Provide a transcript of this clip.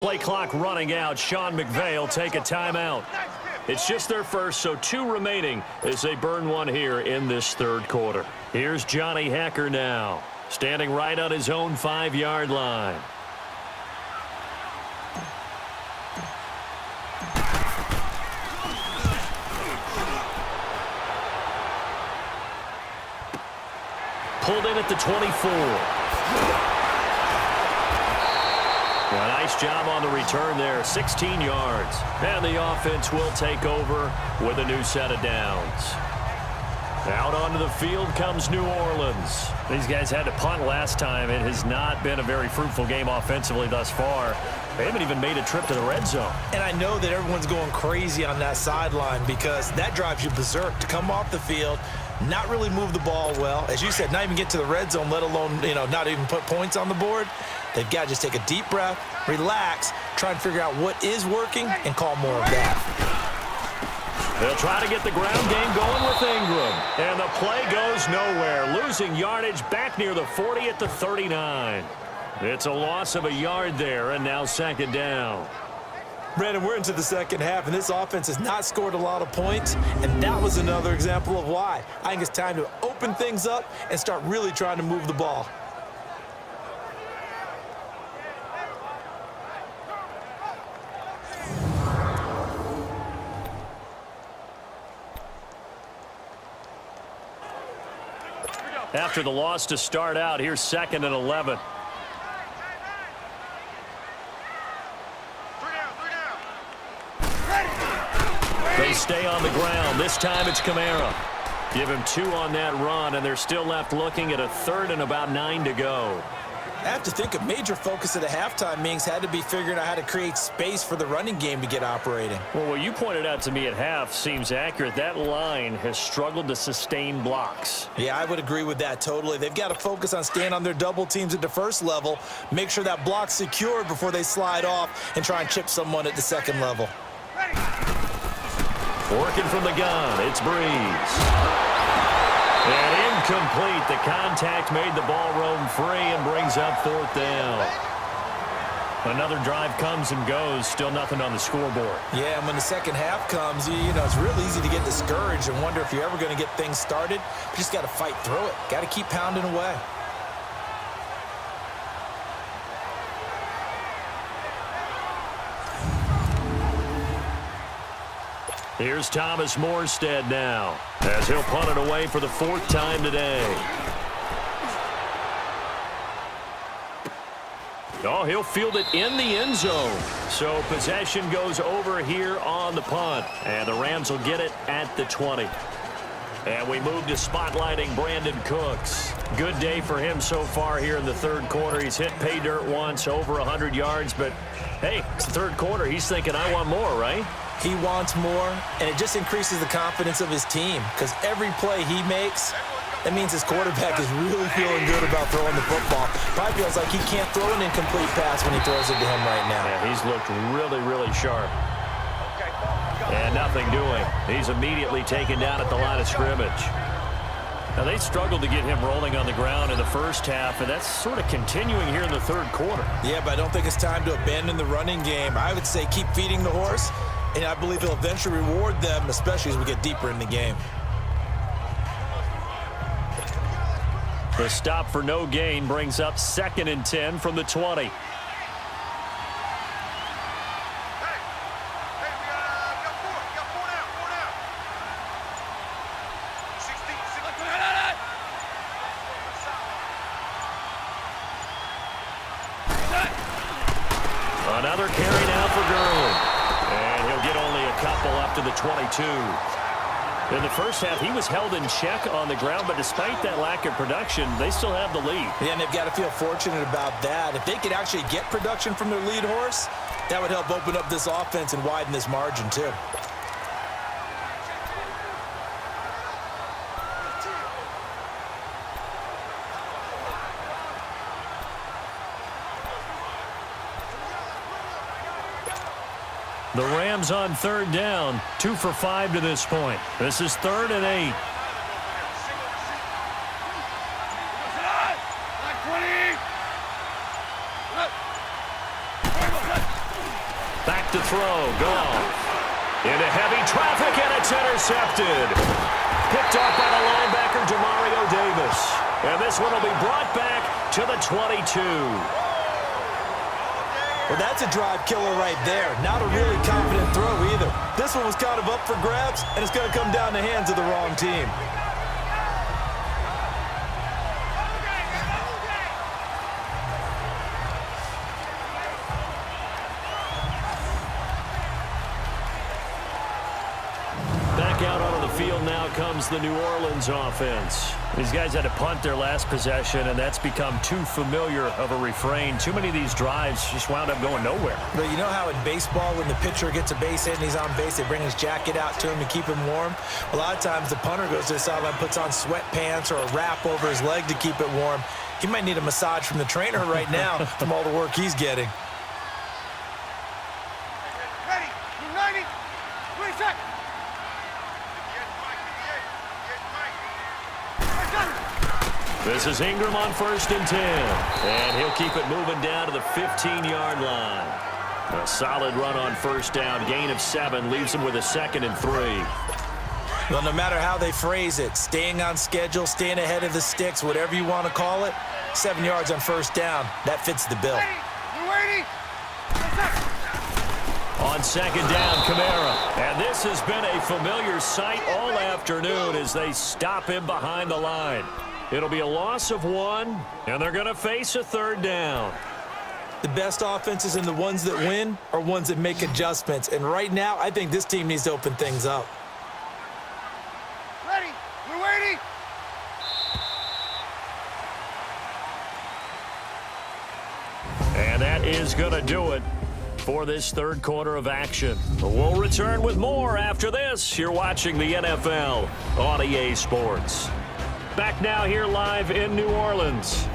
Play clock running out. Sean McVay will take a timeout. It's just their first, so 2 remaining as they burn one here in this third quarter. Here's Johnny Hacker now, standing right on his own 5-yard line. Pulled in at the 24. A nice job on the return there, 16 yards. And the offense will take over with a new set of downs. Out onto the field comes New Orleans. These guys had to punt last time. It has not been a very fruitful game offensively thus far. They haven't even made a trip to the red zone. And I know that everyone's going crazy on that sideline because that drives you berserk to come off the field, not really move the ball well. As you said, not even get to the red zone, let alone, not even put points on the board. They've got to just take a deep breath, relax, try and figure out what is working, and call more of that. They'll try to get the ground game going with Ingram. And the play goes nowhere. Losing yardage back near the 40 at the 39. It's a loss of a yard there, and now second down. Brandon, we're into the second half, and this offense has not scored a lot of points, and that was another example of why. I think it's time to open things up and start really trying to move the ball. After the loss to start out, here's 2nd and 11. They stay on the ground. This time it's Kamara. Give him 2 on that run, and they're still left looking at a 3rd and about 9 to go. I have to think a major focus at the halftime meetings had to be figuring out how to create space for the running game to get operating. Well, what you pointed out to me at half seems accurate. That line has struggled to sustain blocks. Yeah, I would agree with that totally. They've got to focus on staying on their double teams at the first level, make sure that block's secured before they slide off and try and chip someone at the second level. Working from the gun, it's Brees. And incomplete. The contact made the ball roam free and brings up 4th down. Another drive comes and goes. Still nothing on the scoreboard. Yeah, and when the second half comes, it's real easy to get discouraged and wonder if you're ever going to get things started. You just got to fight through it. Got to keep pounding away. Here's Thomas Morstead now, as he'll punt it away for the 4th time today. Oh, he'll field it in the end zone. So possession goes over here on the punt. And the Rams will get it at the 20. And we move to spotlighting Brandon Cooks. Good day for him so far here in the third quarter. He's hit pay dirt once, over 100 yards. But, hey, it's the third quarter. He's thinking, I want more, right? He wants more, and it just increases the confidence of his team because every play he makes, that means his quarterback is really feeling good about throwing the football. Probably feels like he can't throw an incomplete pass when he throws it to him right now. Yeah, he's looked really, really sharp. And nothing doing. He's immediately taken down at the line of scrimmage. Now, they struggled to get him rolling on the ground in the first half, and that's sort of continuing here in the third quarter. Yeah, but I don't think it's time to abandon the running game. I would say keep feeding the horse, and I believe he'll eventually reward them, especially as we get deeper in the game. The stop for no gain brings up 2nd and 10 from the 20. Another carry now for Gurley. And he'll get only a couple up to the 22. In the first half, he was held in check on the ground, but despite that lack of production, they still have the lead. Yeah, and they've got to feel fortunate about that. If they could actually get production from their lead horse, that would help open up this offense and widen this margin, too. The Rams on 3rd down, 2 for 5 to this point. This is 3rd and 8. to throw. Goff. Into heavy traffic, and it's intercepted. Picked off by the linebacker, Demario Davis. And this one will be brought back to the 22. Well, that's a drive killer right there. Not a really confident throw either. This one was kind of up for grabs, and it's going to come down the hands of the wrong team. Back out onto the field now comes the New Orleans offense. These guys had to punt their last possession, and that's become too familiar of a refrain. Too many of these drives just wound up going nowhere. But you know how in baseball, when the pitcher gets a base hit and he's on base, they bring his jacket out to him to keep him warm? A lot of times the punter goes to the sideline, puts on sweatpants or a wrap over his leg to keep it warm. He might need a massage from the trainer right now from all the work he's getting. Ready, 90, 20 seconds. This is Ingram on 1st and 10. And he'll keep it moving down to the 15-yard line. A solid run on 1st down. Gain of 7 leaves him with a 2nd and 3. Well, no matter how they phrase it, staying on schedule, staying ahead of the sticks, whatever you want to call it, 7 yards on 1st down, that fits the bill. On 2nd down, Kamara. And this has been a familiar sight all afternoon as they stop him behind the line. It'll be a loss of 1, and they're going to face a 3rd down. The best offenses and the ones that win are ones that make adjustments. And right now, I think this team needs to open things up. Ready, we're waiting. And that is going to do it for this 3rd quarter of action. We'll return with more after this. You're watching the NFL on EA Sports. Back now here live in New Orleans.